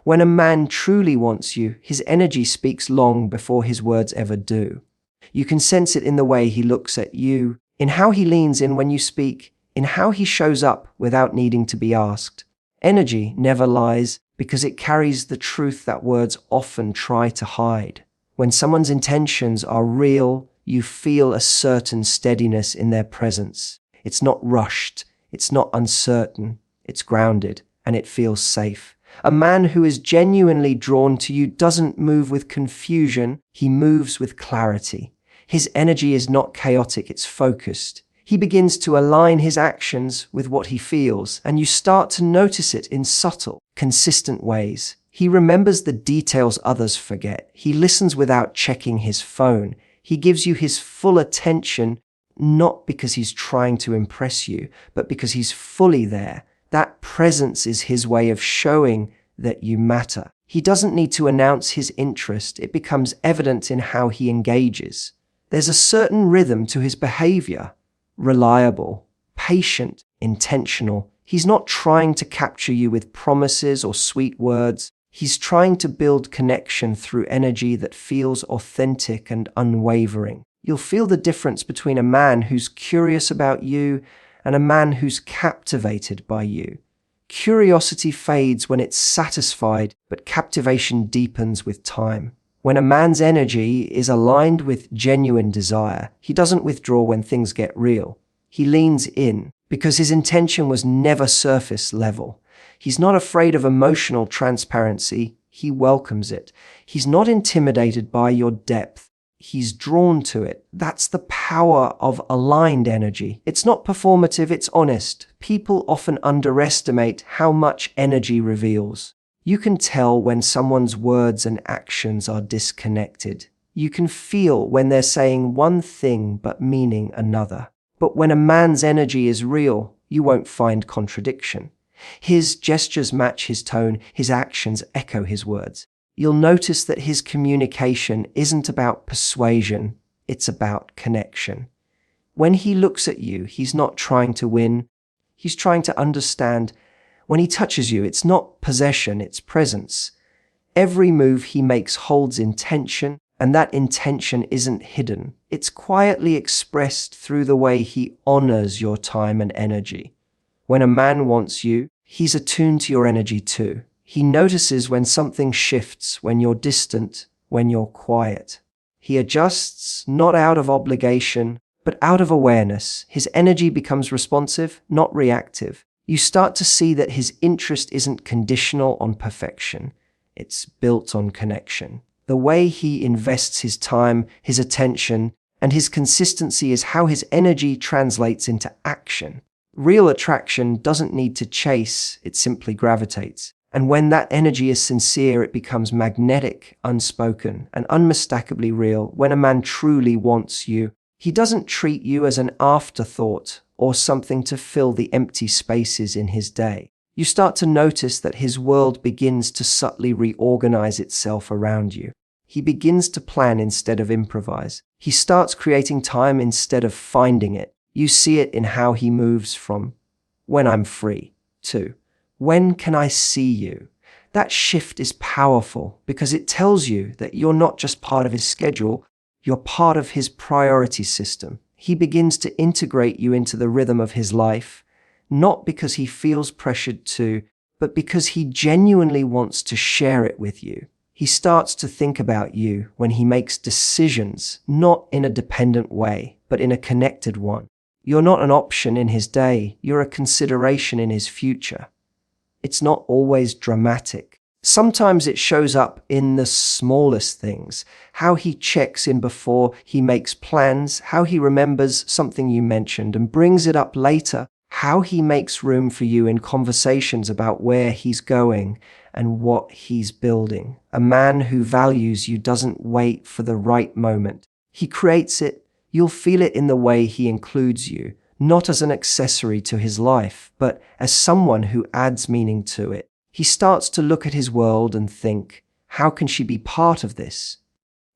When a man truly wants you, his energy speaks long before his words ever do. You can sense it in the way he looks at you, in how he leans in when you speak, in how he shows up without needing to be asked. Energy never lies because it carries the truth that words often try to hide. When someone's intentions are real, you feel a certain steadiness in their presence. It's not rushed, it's not uncertain, it's grounded, and it feels safe. A man who is genuinely drawn to you doesn't move with confusion, he moves with clarity. His energy is not chaotic, it's focused. He begins to align his actions with what he feels, and you start to notice it in subtle, consistent ways. He remembers the details others forget. He listens without checking his phone. He gives you his full attention, not because he's trying to impress you, but because he's fully there. That presence is his way of showing that you matter. He doesn't need to announce his interest. It becomes evident in how he engages. There's a certain rhythm to his behavior. Reliable, patient, intentional. He's not trying to capture you with promises or sweet words. He's trying to build connection through energy that feels authentic and unwavering. You'll feel the difference between a man who's curious about you and a man who's captivated by you. Curiosity fades when it's satisfied, but captivation deepens with time. When a man's energy is aligned with genuine desire, he doesn't withdraw when things get real. He leans in because his intention was never surface level. He's not afraid of emotional transparency. He welcomes it. He's not intimidated by your depth. He's drawn to it. That's the power of aligned energy. It's not performative, it's honest. People often underestimate how much energy reveals. You can tell when someone's words and actions are disconnected. You can feel when they're saying one thing but meaning another. But when a man's energy is real, you won't find contradiction. His gestures match his tone, his actions echo his words. You'll notice that his communication isn't about persuasion, it's about connection. When he looks at you, he's not trying to win, he's trying to understand. When he touches you, it's not possession, it's presence. Every move he makes holds intention, and that intention isn't hidden. It's quietly expressed through the way he honors your time and energy. When a man wants you, he's attuned to your energy too. He notices when something shifts, when you're distant, when you're quiet. He adjusts, not out of obligation, but out of awareness. His energy becomes responsive, not reactive. You start to see that his interest isn't conditional on perfection. It's built on connection. The way he invests his time, his attention, and his consistency is how his energy translates into action. Real attraction doesn't need to chase, it simply gravitates. And when that energy is sincere, it becomes magnetic, unspoken, and unmistakably real. When a man truly wants you, he doesn't treat you as an afterthought or something to fill the empty spaces in his day. You start to notice that his world begins to subtly reorganize itself around you. He begins to plan instead of improvise. He starts creating time instead of finding it. You see it in how he moves from "when I'm free" to "when can I see you?" That shift is powerful because it tells you that you're not just part of his schedule, you're part of his priority system. He begins to integrate you into the rhythm of his life, not because he feels pressured to, but because he genuinely wants to share it with you. He starts to think about you when he makes decisions, not in a dependent way, but in a connected one. You're not an option in his day, you're a consideration in his future. It's not always dramatic. Sometimes it shows up in the smallest things, how he checks in before he makes plans, how he remembers something you mentioned and brings it up later, how he makes room for you in conversations about where he's going and what he's building. A man who values you doesn't wait for the right moment. He creates it. You'll feel it in the way he includes you, not as an accessory to his life, but as someone who adds meaning to it. He starts to look at his world and think, how can she be part of this?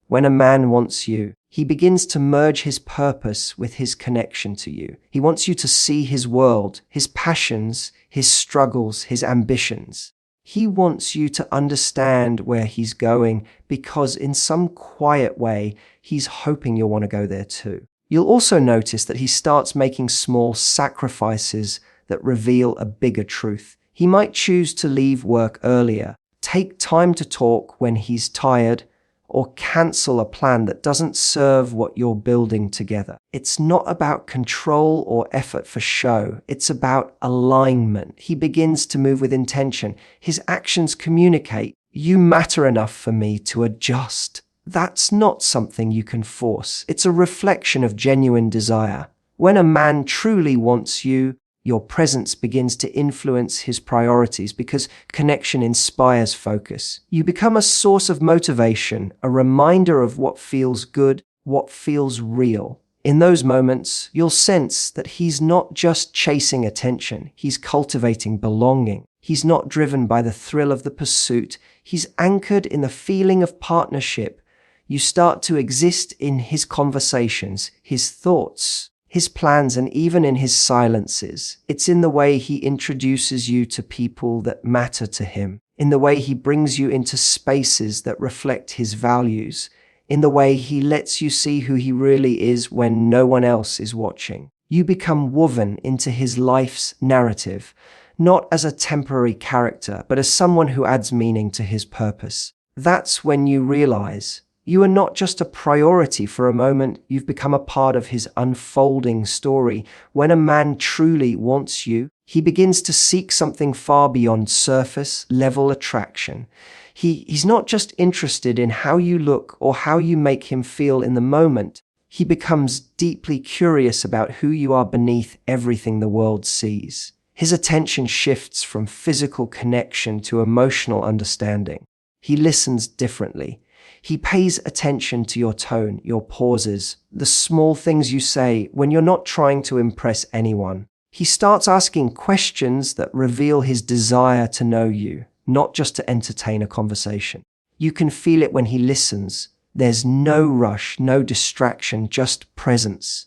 When a man wants you, he begins to merge his purpose with his connection to you. He wants you to see his world, his passions, his struggles, his ambitions. He wants you to understand where he's going because in some quiet way, he's hoping you'll want to go there too. You'll also notice that he starts making small sacrifices that reveal a bigger truth. He might choose to leave work earlier, take time to talk when he's tired, or cancel a plan that doesn't serve what you're building together. It's not about control or effort for show. It's about alignment. He begins to move with intention. His actions communicate, "You matter enough for me to adjust." That's not something you can force. It's a reflection of genuine desire. When a man truly wants you, your presence begins to influence his priorities because connection inspires focus. You become a source of motivation, a reminder of what feels good, what feels real. In those moments, you'll sense that he's not just chasing attention, he's cultivating belonging. He's not driven by the thrill of the pursuit, he's anchored in the feeling of partnership. You start to exist in his conversations, his thoughts, his plans, and even in his silences. It's in the way he introduces you to people that matter to him, in the way he brings you into spaces that reflect his values, in the way he lets you see who he really is when no one else is watching. You become woven into his life's narrative, not as a temporary character, but as someone who adds meaning to his purpose. That's when you realize you are not just a priority for a moment, you've become a part of his unfolding story. When a man truly wants you, he begins to seek something far beyond surface level attraction. He's not just interested in how you look or how you make him feel in the moment. He becomes deeply curious about who you are beneath everything the world sees. His attention shifts from physical connection to emotional understanding. He listens differently. He pays attention to your tone, your pauses, the small things you say when you're not trying to impress anyone. He starts asking questions that reveal his desire to know you, not just to entertain a conversation. You can feel it when he listens. There's no rush, no distraction, just presence.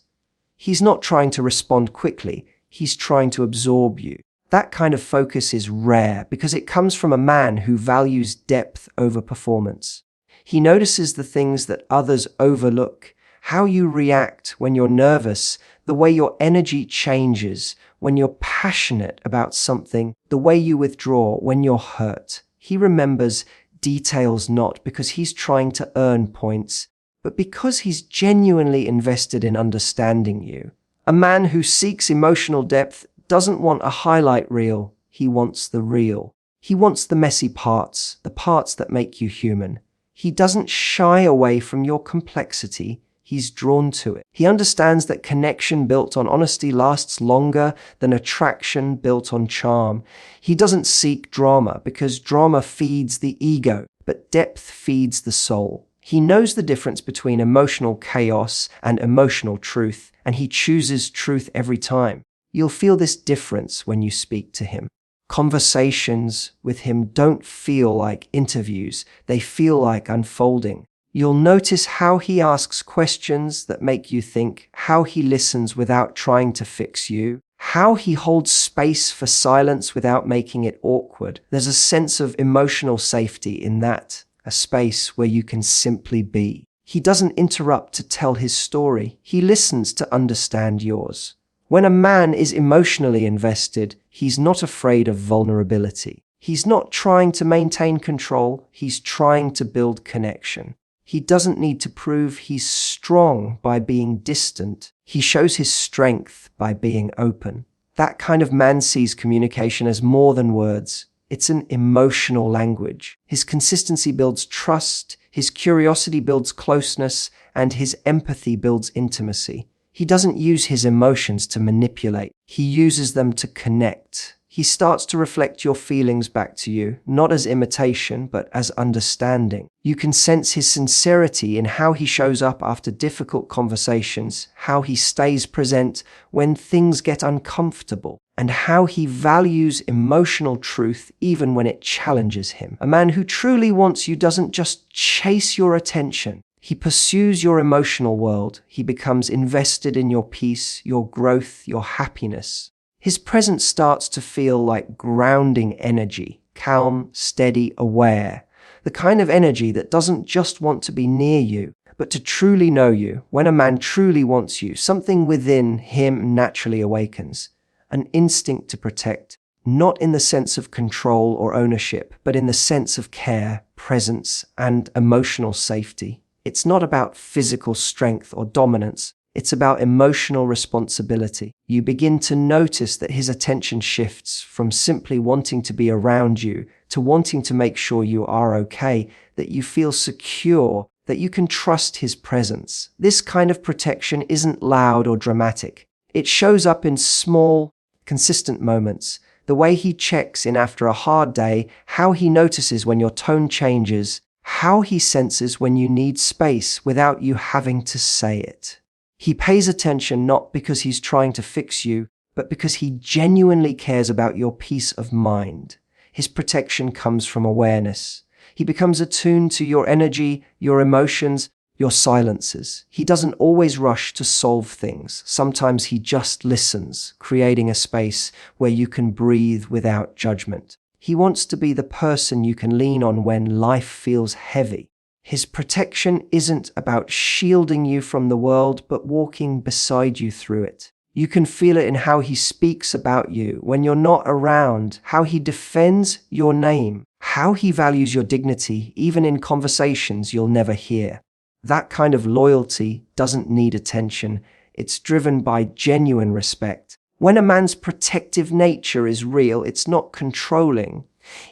He's not trying to respond quickly. He's trying to absorb you. That kind of focus is rare because it comes from a man who values depth over performance. He notices the things that others overlook, how you react when you're nervous, the way your energy changes when you're passionate about something, the way you withdraw when you're hurt. He remembers details not because he's trying to earn points, but because he's genuinely invested in understanding you. A man who seeks emotional depth doesn't want a highlight reel, he wants the real. He wants the messy parts, the parts that make you human. He doesn't shy away from your complexity, he's drawn to it. He understands that connection built on honesty lasts longer than attraction built on charm. He doesn't seek drama because drama feeds the ego, but depth feeds the soul. He knows the difference between emotional chaos and emotional truth, and he chooses truth every time. You'll feel this difference when you speak to him. Conversations with him don't feel like interviews, they feel like unfolding. You'll notice how he asks questions that make you think, how he listens without trying to fix you, how he holds space for silence without making it awkward. There's a sense of emotional safety in that, a space where you can simply be. He doesn't interrupt to tell his story, he listens to understand yours. When a man is emotionally invested, he's not afraid of vulnerability. He's not trying to maintain control, he's trying to build connection. He doesn't need to prove he's strong by being distant. He shows his strength by being open. That kind of man sees communication as more than words. It's an emotional language. His consistency builds trust, his curiosity builds closeness, and his empathy builds intimacy. He doesn't use his emotions to manipulate. He uses them to connect. He starts to reflect your feelings back to you, not as imitation, but as understanding. You can sense his sincerity in how he shows up after difficult conversations, how he stays present when things get uncomfortable, and how he values emotional truth even when it challenges him. A man who truly wants you doesn't just chase your attention. He pursues your emotional world. He becomes invested in your peace, your growth, your happiness. His presence starts to feel like grounding energy, calm, steady, aware. The kind of energy that doesn't just want to be near you, but to truly know you. When a man truly wants you, something within him naturally awakens. An instinct to protect, not in the sense of control or ownership, but in the sense of care, presence, and emotional safety. It's not about physical strength or dominance. It's about emotional responsibility. You begin to notice that his attention shifts from simply wanting to be around you to wanting to make sure you are okay, that you feel secure, that you can trust his presence. This kind of protection isn't loud or dramatic. It shows up in small, consistent moments. The way he checks in after a hard day, how he notices when your tone changes, how he senses when you need space without you having to say it. He pays attention not because he's trying to fix you, but because he genuinely cares about your peace of mind. His protection comes from awareness. He becomes attuned to your energy, your emotions, your silences. He doesn't always rush to solve things. Sometimes he just listens, creating a space where you can breathe without judgment. He wants to be the person you can lean on when life feels heavy. His protection isn't about shielding you from the world, but walking beside you through it. You can feel it in how he speaks about you when you're not around, how he defends your name, how he values your dignity, even in conversations you'll never hear. That kind of loyalty doesn't need attention. It's driven by genuine respect. When a man's protective nature is real, it's not controlling.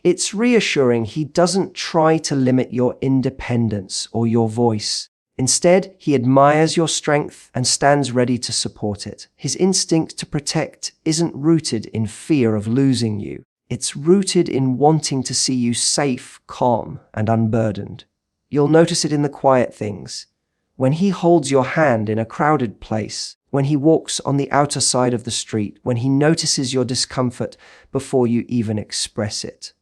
It's reassuring. He doesn't try to limit your independence or your voice. Instead, he admires your strength and stands ready to support it. His instinct to protect isn't rooted in fear of losing you. It's rooted in wanting to see you safe, calm, and unburdened. You'll notice it in the quiet things. When he holds your hand in a crowded place, when he walks on the outer side of the street, when he notices your discomfort before you even express it.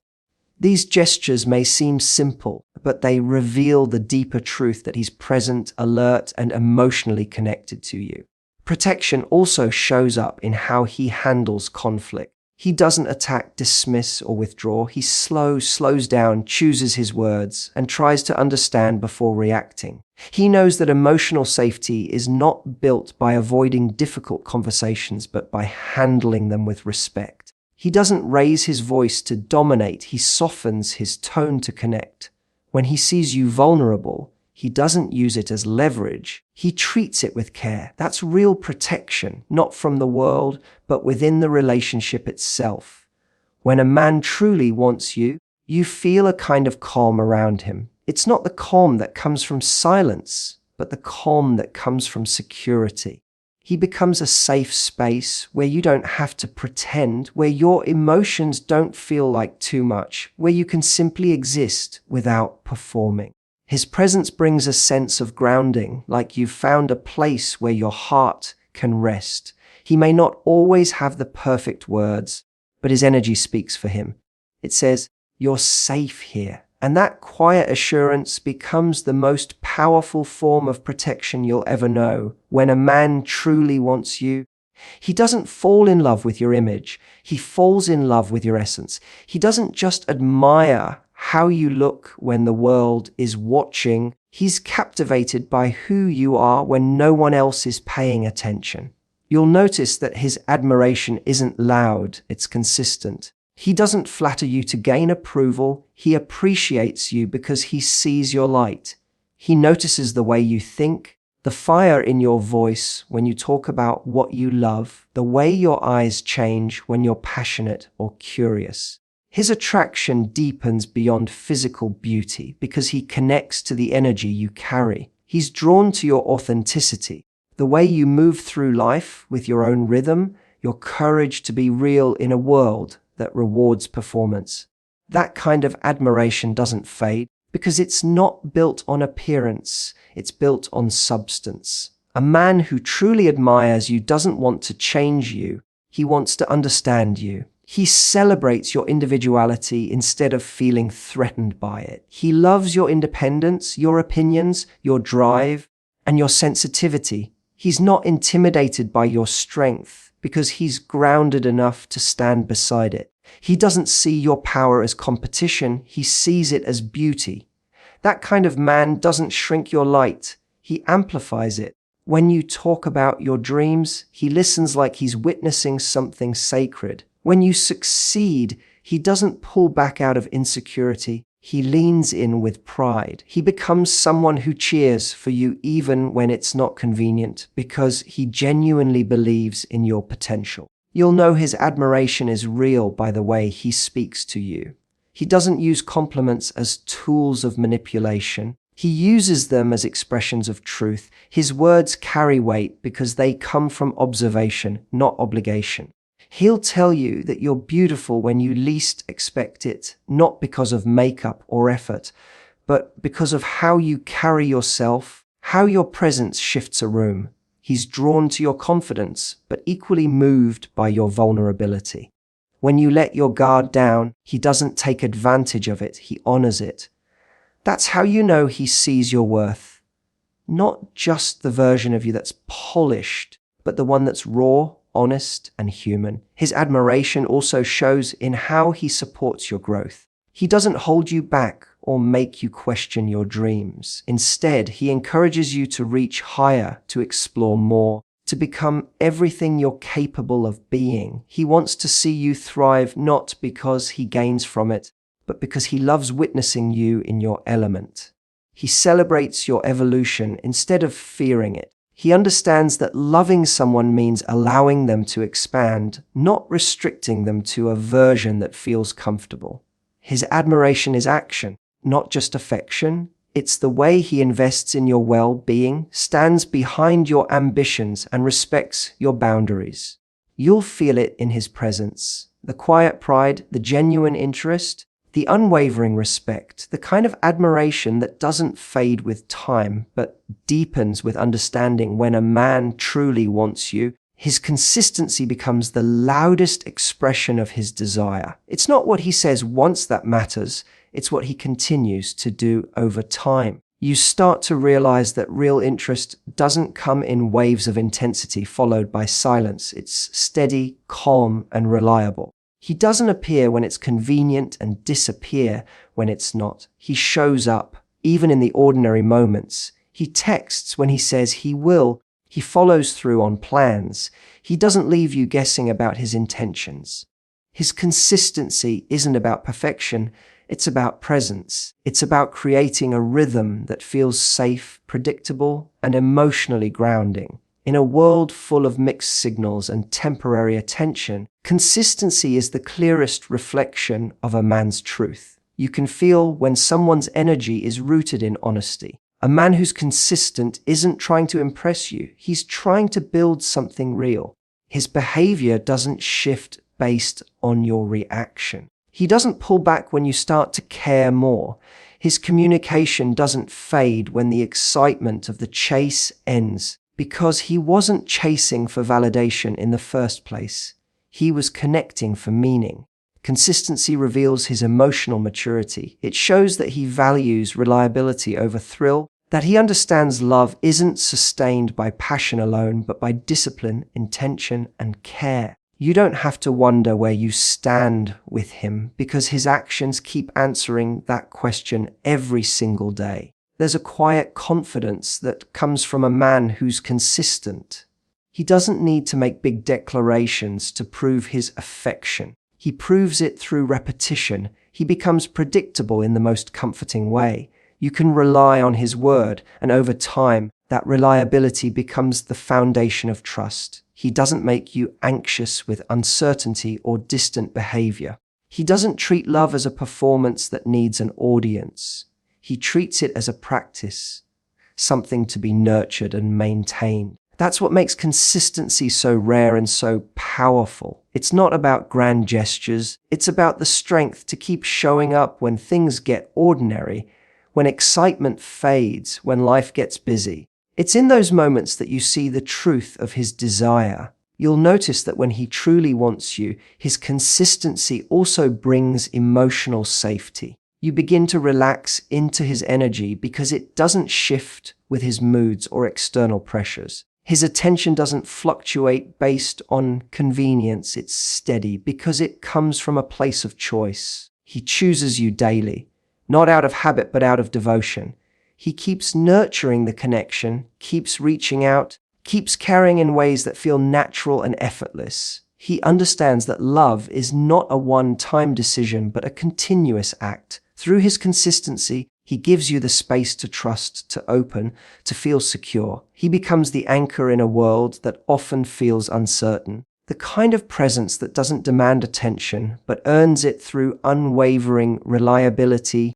These gestures may seem simple, but they reveal the deeper truth that he's present, alert, and emotionally connected to you. Protection also shows up in how he handles conflict. He doesn't attack, dismiss, or withdraw. He slows down, chooses his words, and tries to understand before reacting. He knows that emotional safety is not built by avoiding difficult conversations, but by handling them with respect. He doesn't raise his voice to dominate. He softens his tone to connect. When he sees you vulnerable, he doesn't use it as leverage. He treats it with care. That's real protection, not from the world, but within the relationship itself. When a man truly wants you, you feel a kind of calm around him. It's not the calm that comes from silence, but the calm that comes from security. He becomes a safe space where you don't have to pretend, where your emotions don't feel like too much, where you can simply exist without performing. His presence brings a sense of grounding, like you've found a place where your heart can rest. He may not always have the perfect words, but his energy speaks for him. It says, "You're safe here." And that quiet assurance becomes the most powerful form of protection you'll ever know. When a man truly wants you, he doesn't fall in love with your image. He falls in love with your essence. He doesn't just admire how you look when the world is watching. He's captivated by who you are when no one else is paying attention. You'll notice that his admiration isn't loud, it's consistent. He doesn't flatter you to gain approval. He appreciates you because he sees your light. He notices the way you think, the fire in your voice when you talk about what you love, the way your eyes change when you're passionate or curious. His attraction deepens beyond physical beauty because he connects to the energy you carry. He's drawn to your authenticity, the way you move through life with your own rhythm, your courage to be real in a world that rewards performance. That kind of admiration doesn't fade because it's not built on appearance, it's built on substance. A man who truly admires you doesn't want to change you, he wants to understand you. He celebrates your individuality instead of feeling threatened by it. He loves your independence, your opinions, your drive, and your sensitivity. He's not intimidated by your strength because he's grounded enough to stand beside it. He doesn't see your power as competition, he sees it as beauty. That kind of man doesn't shrink your light, he amplifies it. When you talk about your dreams, he listens like he's witnessing something sacred. When you succeed, he doesn't pull back out of insecurity, he leans in with pride. He becomes someone who cheers for you even when it's not convenient, because he genuinely believes in your potential. You'll know his admiration is real by the way he speaks to you. He doesn't use compliments as tools of manipulation. He uses them as expressions of truth. His words carry weight because they come from observation, not obligation. He'll tell you that you're beautiful when you least expect it, not because of makeup or effort, but because of how you carry yourself, how your presence shifts a room. He's drawn to your confidence, but equally moved by your vulnerability. When you let your guard down, he doesn't take advantage of it, he honors it. That's how you know he sees your worth. Not just the version of you that's polished, but the one that's raw, honest, and human. His admiration also shows in how he supports your growth. He doesn't hold you back or make you question your dreams. Instead, he encourages you to reach higher, to explore more, to become everything you're capable of being. He wants to see you thrive not because he gains from it, but because he loves witnessing you in your element. He celebrates your evolution instead of fearing it. He understands that loving someone means allowing them to expand, not restricting them to a version that feels comfortable. His admiration is action, not just affection. It's the way he invests in your well-being, stands behind your ambitions, and respects your boundaries. You'll feel it in his presence. The quiet pride, the genuine interest, the unwavering respect, the kind of admiration that doesn't fade with time, but deepens with understanding. When a man truly wants you, his consistency becomes the loudest expression of his desire. It's not what he says once that matters, it's what he continues to do over time. You start to realize that real interest doesn't come in waves of intensity followed by silence. It's steady, calm, and reliable. He doesn't appear when it's convenient and disappear when it's not. He shows up, even in the ordinary moments. He texts when he says he will. He follows through on plans. He doesn't leave you guessing about his intentions. His consistency isn't about perfection. It's about presence. It's about creating a rhythm that feels safe, predictable, and emotionally grounding. In a world full of mixed signals and temporary attention, consistency is the clearest reflection of a man's truth. You can feel when someone's energy is rooted in honesty. A man who's consistent isn't trying to impress you. He's trying to build something real. His behavior doesn't shift based on your reaction. He doesn't pull back when you start to care more. His communication doesn't fade when the excitement of the chase ends, because he wasn't chasing for validation in the first place. He was connecting for meaning. Consistency reveals his emotional maturity. It shows that he values reliability over thrill, that he understands love isn't sustained by passion alone, but by discipline, intention, and care. You don't have to wonder where you stand with him, because his actions keep answering that question every single day. There's a quiet confidence that comes from a man who's consistent. He doesn't need to make big declarations to prove his affection. He proves it through repetition. He becomes predictable in the most comforting way. You can rely on his word, and over time, that reliability becomes the foundation of trust. He doesn't make you anxious with uncertainty or distant behavior. He doesn't treat love as a performance that needs an audience. He treats it as a practice, something to be nurtured and maintained. That's what makes consistency so rare and so powerful. It's not about grand gestures. It's about the strength to keep showing up when things get ordinary, when excitement fades, when life gets busy. It's in those moments that you see the truth of his desire. You'll notice that when he truly wants you, his consistency also brings emotional safety. You begin to relax into his energy because it doesn't shift with his moods or external pressures. His attention doesn't fluctuate based on convenience. It's steady because it comes from a place of choice. He chooses you daily, not out of habit but out of devotion. He keeps nurturing the connection, keeps reaching out, keeps caring in ways that feel natural and effortless. He understands that love is not a one-time decision but a continuous act. Through his consistency, he gives you the space to trust, to open, to feel secure. He becomes the anchor in a world that often feels uncertain. The kind of presence that doesn't demand attention, but earns it through unwavering reliability,